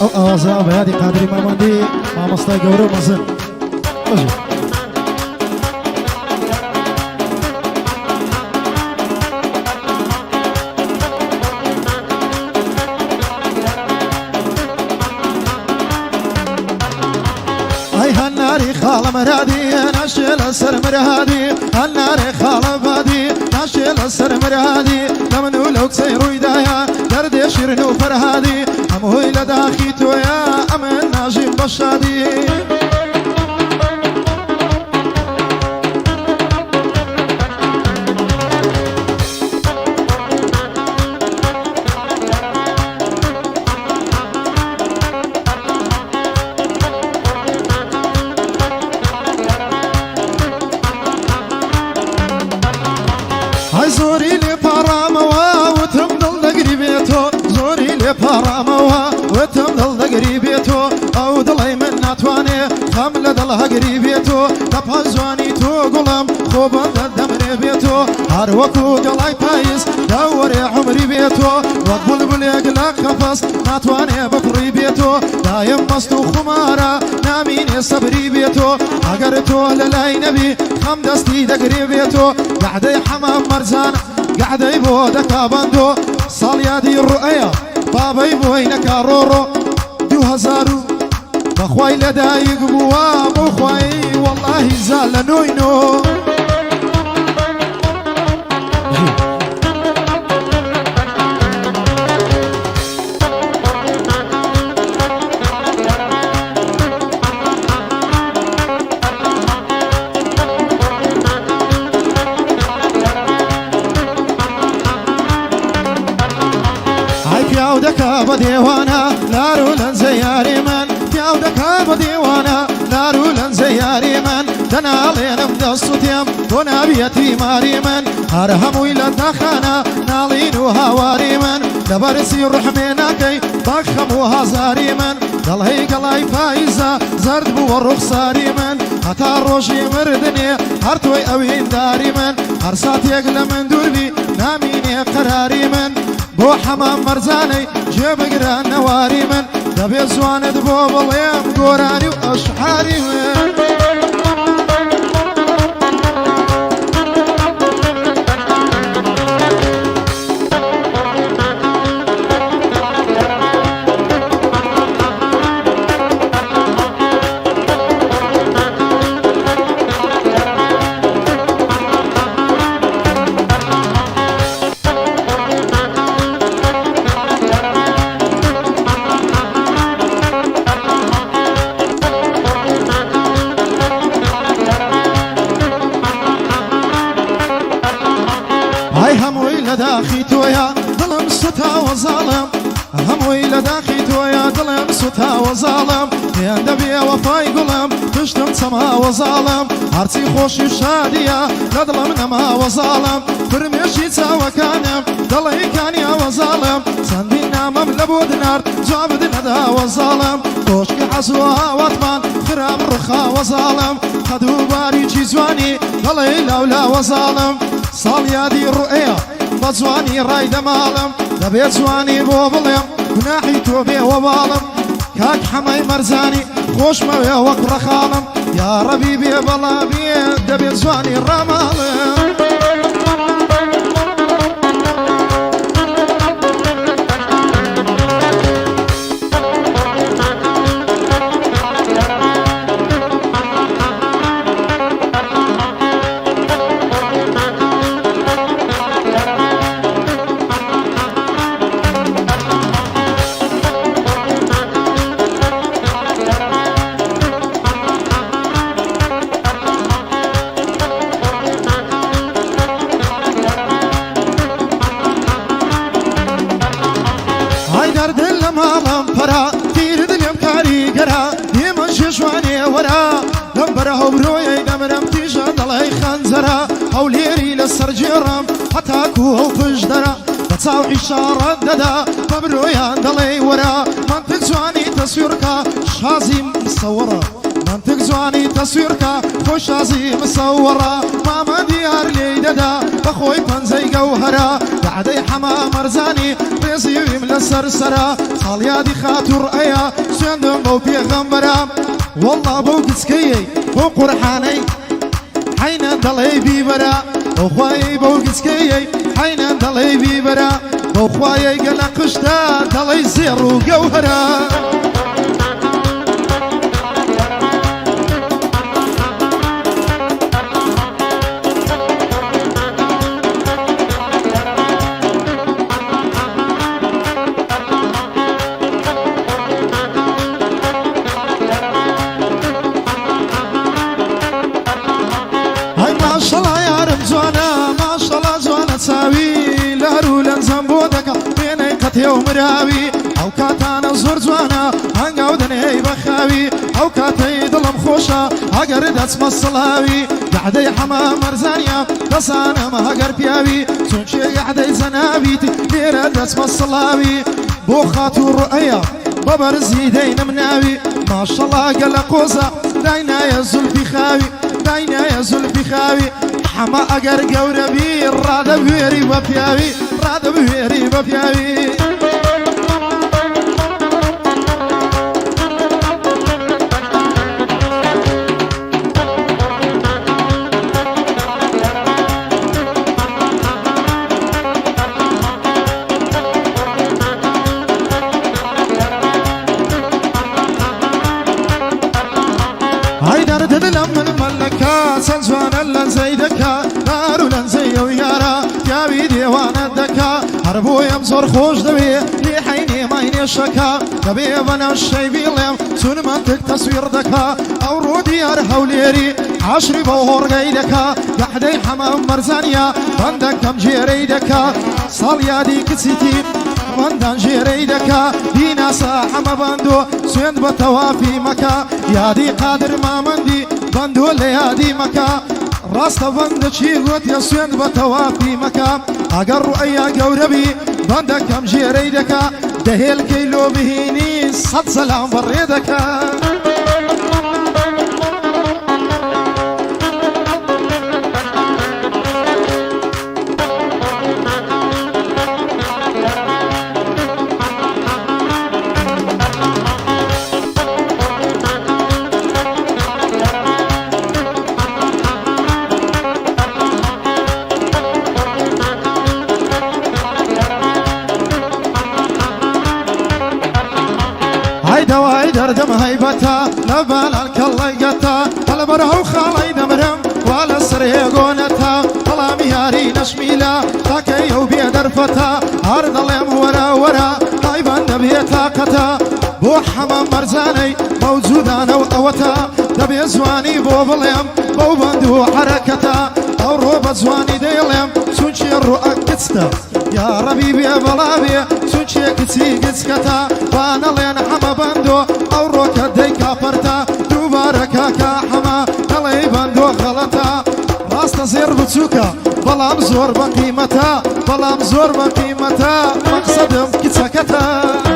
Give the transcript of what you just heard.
ئەو ئاوازە بەیادی قادری مامەندی مامۆستای گەورە و مەزن بەژێ ئەی هەناری خاڵە مەرادی ناشێ لەسەر مرادی هەناری خاڵە بادی ناشێ لەسەر مرادی لە من و لەو قسەی ڕوویدایە دەردێ شیرن و فەرهادی هەمووی لە داخی تۆیە ئەمن ناژیم بە شادی ئای زۆری لێ پاڕامەوە وتم دڵ دەگری بێتۆ زۆری لێ پاڕامەوە وتم دڵ دەگری بێتۆ ئەو دڵی من ناتوانێ خەم لە دڵ هەگری بێتۆ لە پازوانی تۆ گوڵم خۆ بەندە دەمرێ بێتۆ هەر وەکو گەڵای پاییز داوەرێ عمری بێتۆ وەک بولبولێک لە قەفەس ناتوانێ بپڕی بێتۆ دایم مەست و خومارە نامینێ سەبری بێتۆ ئەگەر تۆ لە لای نەبی خەم دەستی دەگرێ بێتۆ گەعدەی حەمام مەرجانە گەعدەی بۆ دەکا بەندۆ ساڵیادی ڕوئەیە بابەی بۆی نەکا ڕۆڕۆ 2000 بەخوای لەدایک بووە بۆ خوایی وەڵڵاهی زال لە نۆینۆ پیاو دەکا بە دێوانە لار و لەنجە یاری من پیاو دەکا بە دێوانە لار و لەنجە یاری من دەناڵێنم دەست و تێم بۆ نابیەتی ماری من هەر هەمووی لە تاخانە ناڵین و هاواری من لەبەرسی ڕحمێ ناکەی باخەم و هازاری من دڵهەی گەڵای پاییزە زەرد بووە ڕوخساری من هەتا ڕۆژی مردنێ هەر تۆی ئەوینداری من هەر ساتێک لە من دووربی نامینێ قەراری من بۆ حەمام مەرجانەی جێبگرە نەواری من دەبێ زوانت بۆ بڵێم گۆرانی و ئەشعاری من هەمووی لە داخی تۆیە دڵم سوتاوە زاڵم هەمووی لە داخی تۆیە دڵم سوتاوە زاڵم پێیان دەبێ وەفای گوڵم پشتم چەماوە زاڵم هەرچی خۆشی و شادیە لە دڵم نەماوە زاڵم فرمێشی چاوەکانم دڵی کانیاوە زاڵم چەندین نامەم لە بۆ دنارد جوابت نەداوە زاڵم کۆشکی حەزوە هاواتمان خرام ڕخاوە زاڵم قەدوباریکی جوانی دڵی لاولاوە زاڵم ساڵیادی ڕوئەیە بە جوانی ڕای دەماڵم دەبێت جوانی بۆ بڵێم گوناحی تۆ بێوە باڵم کاک حەمای مەرجانی خۆشمەوێ وەک ڕەخاڵم یا ڕەبی بێ بەڵا بێ دەبێت جوانی ڕاماڵم ماڵم پەرا تیر دلێم کاریگەرا دیمە شێشوانێ وەرا لەم بەرە هەورۆیەی دەمرم تیژە دەڵی خەنجەرە هەولێری لەسەر جێڕم هەتاکو ئەو پشدەرە بە چاو ئیشارەت دەدا بە برۆیان دەڵێ وەرا منتیق جوانی تەسویرکە شازیم سەوەڕە منتیق زواني تصويرك خوش عزي مصورة ماما ديار لي ددا بخوي بنزي جوهرة بعدي حما مرزاني ريزي ويملا سرسرة صاليادي خاطر ايا سندم بو بيغمبرة والله بو قسكي بو قرحاني حين دلي بيبرا بو خواي بو قسكي حين دلي بيبرا بو خواي قل قشتا دلي زير وجوهرة يوم راوي او كاتانا زور زوانا هنگاو دنهي بخاوي او كاتي ظلم خوشا هقر دس مصلاوي قعدي حما مرزانيا دسانا ما هقر بياوي سونشي قعدي زنابيتي ليرا دس مصلاوي بو خاطر رؤيا ببرزي دين مناوي ما شاء الله قال قوزا داينا يا زلفي خاوي داينا يا زلفي خاوي حما اقر قوربي راد بويري وبياوي راد بويري وبياوي سنزوانا لنزي دكا دارو لنزي ويارا تيابي ديوانا دكا هربو يمزور خوش دبي لي حيني مايني شكا دبي بنا الشي بيليم سون منطق تصوير دكا او رو ديار هوليري عشري بوهور غيدكا قحدي حمام مرزانيا بندك كم جيري دكا صاليا دي كسيتي بندان جيري دكا دينا ساحة بندو سويند بتوافي مكا يا دي قادر ما مندي بندو ليادي مكا راست بند چی گوت یا سویند بتوافی مکا اگر رؤیا گوربی بند کم جیری دکا دهیل کیلو بهینی صد سلام بری دکا دواي دردم هيبتا لبال الكليقتا البره خالي دمرم ولا سريقونتا طلع مياري نشميلا تاكيو بيدرفتا عرض اليم ورا ورا طيبا نبيتا قتا بو حمام مرزاني موجودان وقوتا دبي زواني بو باليم بو بندو حركتا او روب زواني ديليم سونشي الرؤى كتستا يا ربيبي بلابي سونشي كتسي كتسكتا وانا لين حما بندو او روكا ديكا فرتا دوباركا كاحما دلي بندو غلطا راست زير بتسوكا بلام زور بقيمتا بلام زور بقيمتا مقصدم كتسكتا